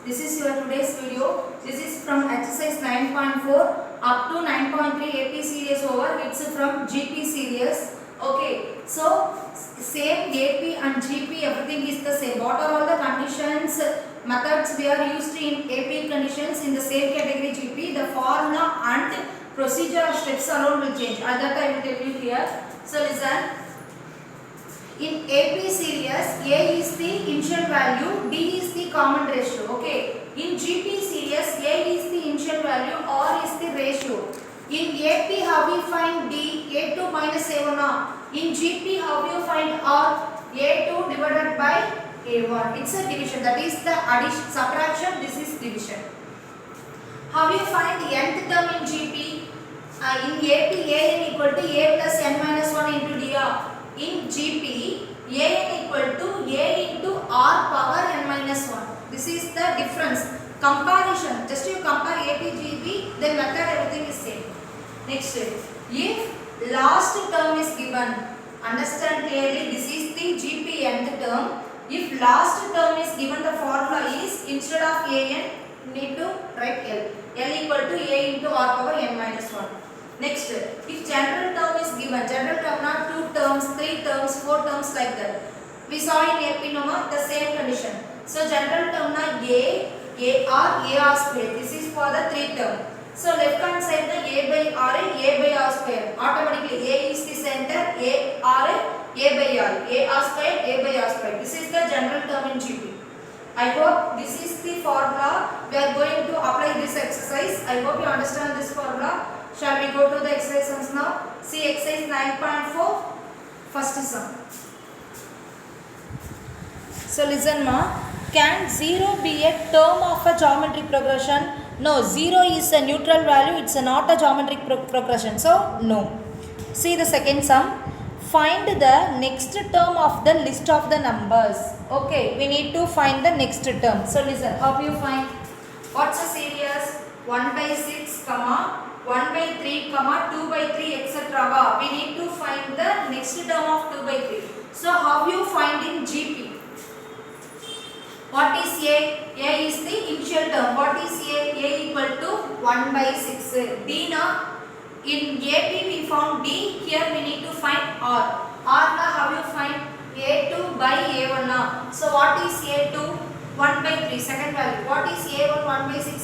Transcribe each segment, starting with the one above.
This is your today's video. This is from exercise 9.4 up to 9.3 AP series over. It's from GP series. Okay, so same AP and GP, everything is the same. What are all the conditions, methods we are used in AP conditions in the same category GP? The formula and procedure of steps alone will change. That I will tell you here. So listen. In AP series, A is the initial value, D is the common ratio. Okay. In GP series, A is the initial value, R is the ratio. In AP, how we find D? A2 minus A1. In GP, how you find R? A2 divided by A1. It's a division. That is the addition, subtraction. This is division. How you find the nth term in GP? In AP, An equal to A plus n minus 1 into dr. In GP, An equal to A into R power n minus 1. This is the difference. Comparison. Just you compare AP, GP, then method everything is same. Next, if last term is given, understand clearly, this is the GP nth term. If last term is given, the formula is instead of An, need to write L. L equal to A into R power n minus 1. Next, if general term is given, general term not 2 terms, 3 terms, 4 terms like that. We saw in AP Noma the same condition. So general term na AR square. This is for the 3 term. So left hand side na A by R square. Automatically A is the center, A by R square. This is the general term in GP. I hope this is the formula. We are going to apply this exercise. I hope you understand this formula. Shall we go to the exercises now? See exercise 9.4, first sum. So listen ma, can 0 be a term of a geometric progression? No, 0 is a neutral value, it's not a geometric progression. So no. See the second sum. Find the next term of the list of the numbers. Okay, we need to find the next term. So listen, how you find? What's the series? 1 by 6, 1 by 3, 2 by 3, etc. We need to find the next term of 2 by 3. So how you find in GP? What is A? A is the initial term. What is A? A equal to 1 by 6. D na? In AP we found D. Here we need to find R. R na how you find? A2 by A1 na. So what is A2? 1 by 3, second value. What is A1? 1 by 6.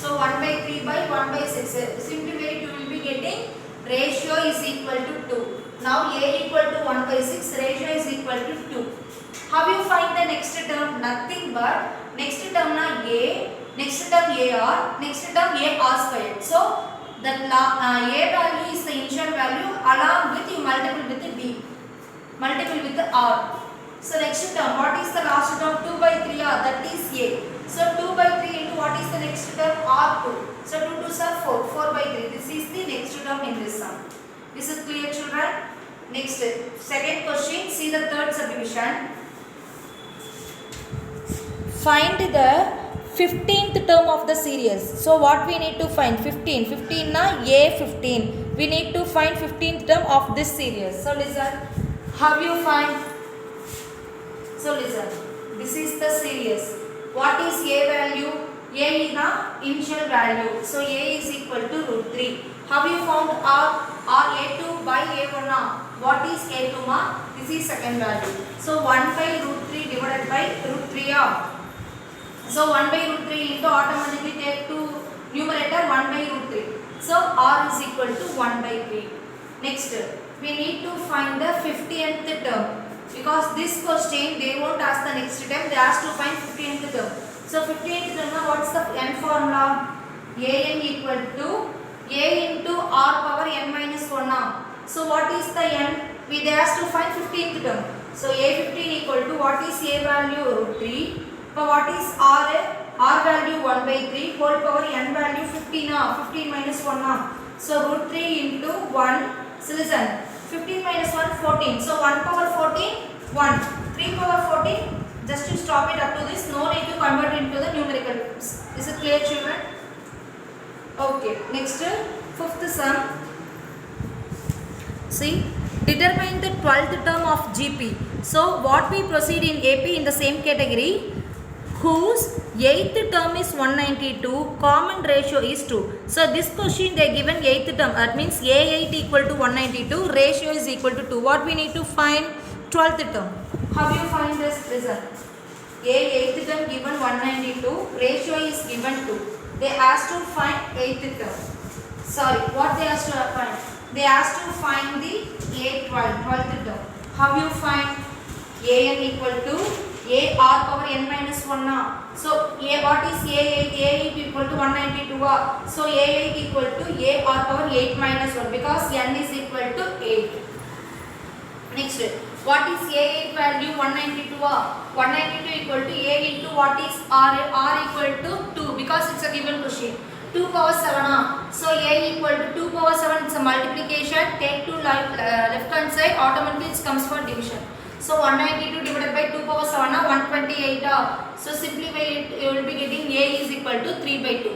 So 1 by 3 by 1 by 6. Simply you will be getting ratio is equal to 2. Now A equal to 1 by 6, ratio is equal to 2. How you find the next term? Nothing but next term na A, next term AR, next term AR squared. So that A value is the initial value, along with you multiple with the B, multiple with the R. So next term, what is the last term? 2 by 3R, that is A. So 2 by 3 into what is the next term? R2. So 2 2s are 4, 4 by 3. This is the next term in this sum. This is clear, children? Next, second question, see the third subdivision. Find the 15th term of the series. So what we need to find? 15. 15 na A15. We need to find 15th term of this series. So listen, how you find? So listen, this is the series. What is A value? A is the initial value. So A is equal to root 3. How you found R? R A2 by A1. What is A2 ma? This is second value. So 1 by root 3 divided by root 3. So 1 by root 3 into automatically take to numerator 1 by root 3. So R is equal to 1 by 3. Next, we need to find the 50th term. Because this question, they won't ask the next term, they ask to find 15th term. So 15th term, what's the n formula? An equal to A into R power n minus 1. So what is the n? They ask to find 15th term. So A15 equal to what is A value? Root 3. But what is R? R value 1 by 3, whole power n value 15. 15 minus 1. So root 3 into 1. So listen. 15 minus 1, 14. So 1 power 14, 1. 3 power 14, just to stop it up to this. No need to convert into the numerical terms. Is it clear, children? Okay. Next, fifth sum. See, determine the 12th term of GP. So what we proceed in AP in the same category. whose eighth term is 192, common ratio is 2. So this question they given eighth term, that means A8 equal to 192, ratio is equal to 2. What we need to find? 12th term. How you find this result? A8th term given 192, ratio is given 2. They asked to find 8th term. Sorry, what they asked to find? They asked to find the A12, 12th term. How you find? An equal to A r power n minus 1 now. So what is A8? A8 equal to 192. So A8 equal to A r power 8 minus 1 because n is equal to 8. Next, what is A8 value? 192. 192 equal to A into what is R? R equal to 2 because it's a given question. 2 power 7. So A equal to 2 power 7, it's a multiplication. Take to left hand side, automatically it comes for division. So 192 divided by 2 power 7, 128. So simplify it, you will be getting A is equal to 3 by 2.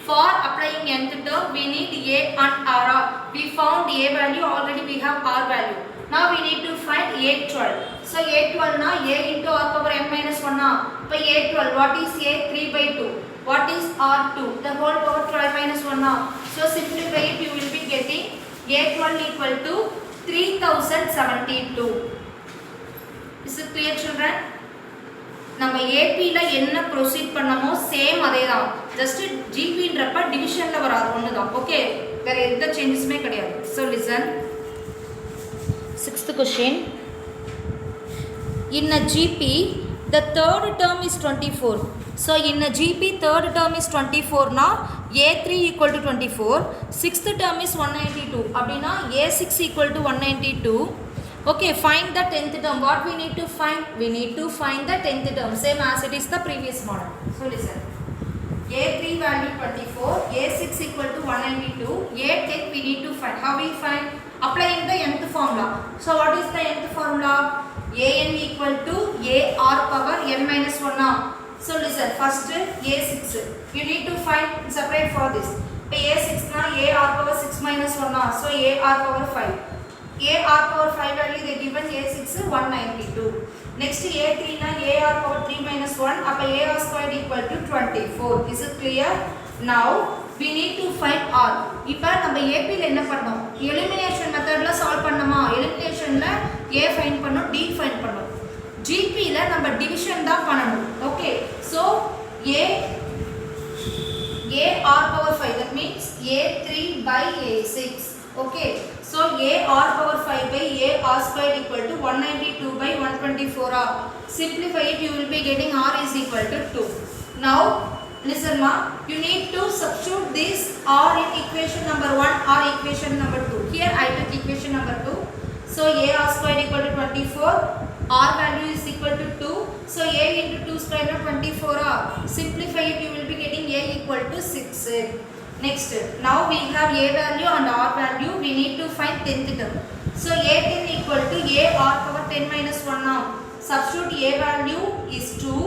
For applying nth term, we need A and R. We found A value, already we have R value. Now we need to find A12. So A12 na A into R power m minus 1 na. By A12, what is A? 3 by 2. What is R2? The whole power 12 minus 1 na. So simplify it, you will be getting A12 equal to 3072. Is it clear children? நம்ம ஏபில என்ன proceed பண்ணமோ same அதே தான், just ஜிபின்றப்ப டிவிஷன்ல வராது ஒன்று தான். Okay, வேற எந்த சேஞ்சஸுமே கிடையாது. So listen, 6th question. In a GP, the third term is 24. So in a GP, third term is 24 na A3 equal to 24, 6th term is 192. அப்படினா A6 equal to 192. Okay, find the 10th term. What we need to find? We need to find the 10th term, same as it is the previous model. So listen, A3 value 24, A6 equal to 192, A10 we need to find. How we find? Applying the nth formula. So what is the nth formula? An equal to AR power n minus 1 now. So listen, first A6, you need to find, separate for this. A6 na AR power 6 minus 1 now. So AR power 5. AR power 5 value they given A6 192. Next A3 na AR power 3 minus 1. Appa AR squared equal to 24. Is it clear? Now we need to find R. இப்போ நம்ம AP ல என்ன பண்ணோம்? Elimination மெத்தட்ல solve பண்ணோமா? எலிமினேஷன்ல A find பண்ணோம், D find பண்ணோம். GP ல நம்ம டிவிஷன் தான் பண்ணணும். Okay, so AR power 5, that means A3 by A6. Okay, so AR power 5 by AR squared equal to 192 by 124. Simplify it, you will be getting R is equal to 2. Now listen ma, you need to substitute this R in equation number 1 or equation number 2. Here I took equation number 2. So AR squared equal to 24, R value is equal to 2. So A into 2 square is 24. Simplify it, you will be getting A equal to 6. Next, now we have A value and R value, we need to find 10th term. So A10 equal to AR power 10 minus 1 now. Substitute A value is 2,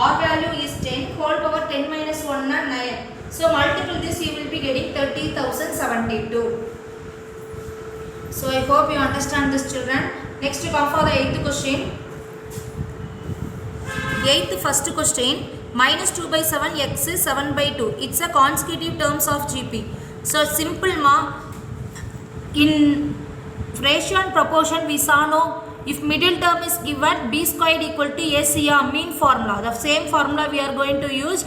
R value is 10, whole power 10 minus 1 na 9. So multiple this, you will be getting 30,072. So I hope you understand this children. Next come for the 8th question. 8th first question. Minus 2 by 7 x is 7 by 2. It's a consecutive terms of GP. So simple ma. In ratio and proportion we saw no. If middle term is given, b squared equal to ACR, mean formula. The same formula we are going to use.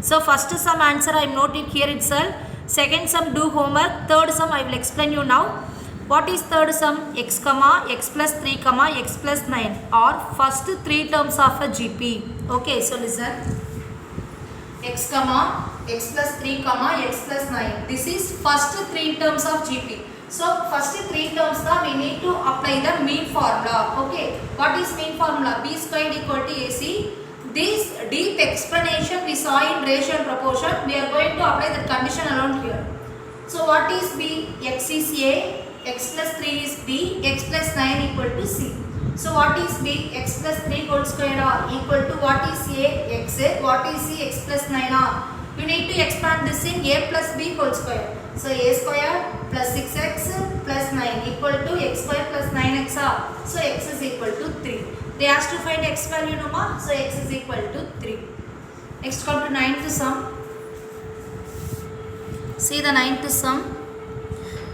So first sum answer I am noting here itself. Second sum do homework. Third sum I will explain you now. What is third sum? X comma x plus 3 comma x plus 9 or first 3 terms of a GP. Okay, so listen. X comma x plus 3 comma x plus 9. This is first 3 terms of GP. So first 3 terms now we need to apply the mean formula. Okay, what is mean formula? B squared equal to AC. This deep explanation we saw in ratio and proportion. We are going to apply that condition around here. So what is B? X is A, x plus 3 is B, x plus 9 equal to C. So what is B? X plus 3 whole square equal to what is A? X. What is C? X plus 9. You need to expand this in A plus B whole square. So A square plus 6x plus 9 equal to x square plus 9x. So x is equal to 3. They asked to find x value no ma. So x is equal to 3. Next come to ninth sum. See the ninth sum.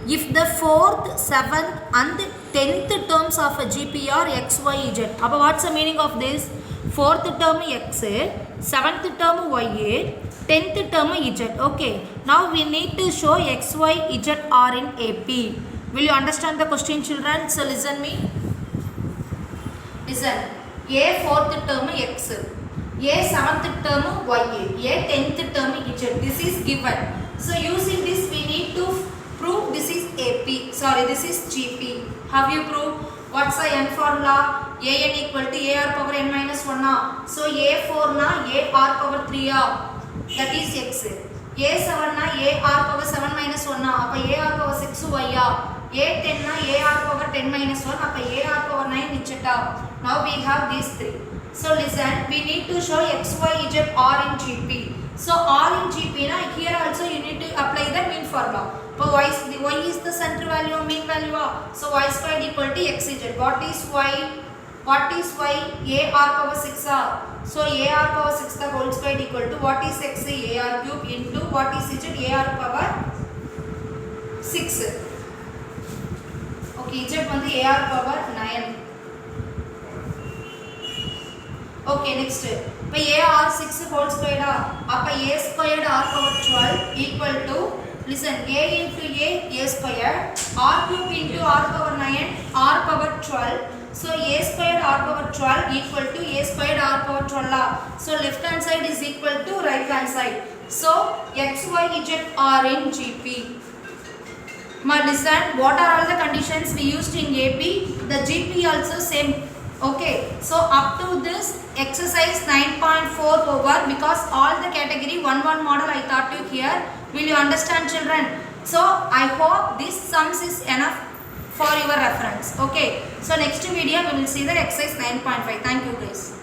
If the 4th, 7th and 10th terms of a GP are x, y, z. Now what's the meaning of this? 4th term x, 7th term y, 10th term z. Okay. Now we need to show x, y, z are in AP. Will you understand the question, children? So listen me. Listen. A 4th term x, A 7th term y, A 10th term z. This is given. So using this we need to prove this is AP. Sorry, this is GP. Have you proved? What's the n formula? An equal to AR power n minus 1. So A4 na AR power 3. That is x. A7 na AR power 7 minus 1. Appa AR power 6 y. A10 na AR power 10 minus 1. Appa AR power 9 z. Now we have these three. So listen, we need to show x, y, z are in GP. So R in GP na, here also you need to apply the mean formula. But y is the center value or mean value. So y squared equal to x z. What is y? What is y? AR power 6. So AR power 6 the whole squared equal to what is x? AR cube into what is z? AR power 6. Okay, z வந்து AR power 9. Okay, next. இப்போ AR 6 whole squared அப்ப A squared R power 12 equal to, listen, A into A squared, R cube into R power 9, R power 12. So A squared R power 12 equal to A squared R power 12. So left hand side is equal to right hand side. So x, y, z are in GP. Listen, what are all the conditions we used in AP? The GP also same. Okay, so up to this exercise 9.4 over, because all the category 1 model I taught you here. Will you understand, children? So I hope this sums is enough for your reference. Okay, so next video we will see the exercise 9.5. Thank you guys.